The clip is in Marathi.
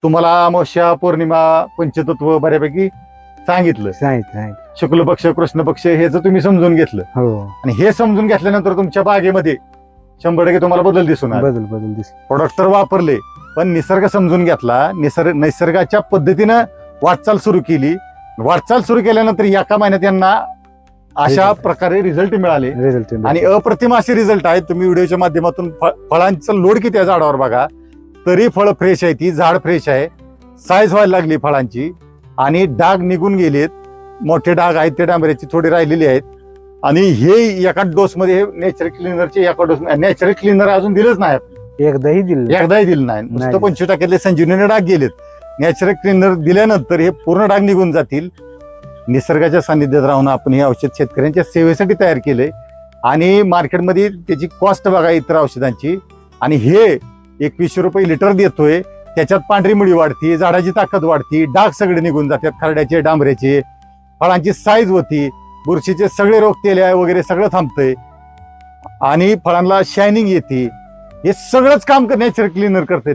तुम्हाला अमावस्या पौर्णिमा पंचतत्व बऱ्यापैकी सांगितलं. सांगितलं शुक्ल पक्ष कृष्ण पक्ष हे जर तुम्ही समजून घेतलं हो. आणि हे समजून घेतल्यानंतर तुमच्या बागेमध्ये 100% तुम्हाला बदल दिसून आला. बदल दिसला. प्रोडक्ट तर वापरले पण निसर्ग समजून घेतला, निसर्गाच्या पद्धतीनं वाटचाल सुरू केली. वाटचाल सुरू केल्यानंतर एका महिन्यात यांना अशा प्रकारे रिझल्ट मिळाले रिझल्ट आणि अप्रतिम असे रिझल्ट आहेत. तुम्ही व्हिडिओच्या माध्यमातून फळांचं लोड किती आहे झाडावर बघा, तरी फळ फ्रेश आहे, ती झाड फ्रेश आहे, साईज व्हायला लागली फळांची आणि डाग निघून गेलेत. मोठे डाग आहेत ते डांबऱ्याची थोडी राहिलेली आहेत. आणि हे एका डोस मध्ये नॅचरल क्लिनरचे एका डोस, नॅचरल क्लिनर अजून दिलंच नाही, एकदाही दिलं नाही. नुसतं 25% संजीवनीने डाग गेलेत. नॅचरल क्लिनर दिल्यानंतर हे पूर्ण डाग निघून जातील. निसर्गाच्या सानिध्यात राहून आपण हे औषध शेतकऱ्यांच्या सेवेसाठी तयार केलंय आणि मार्केटमध्ये त्याची कॉस्ट बघा इतर औषधांची. आणि हे 2100 रुपये लिटर देतोय. त्याच्यात पांढरी मुळी वाढती, झाडाची ताकद वाढती, डाग सगळे निघून जातात, खरड्याचे डांबऱ्याचे, फळांची साईज होती, बुरशीचे सगळे रोग तेल्या वगैरे सगळं थांबतंय आणि फळांना शायनिंग येते. हे सगळंच काम नॅचरल क्लिनर करते.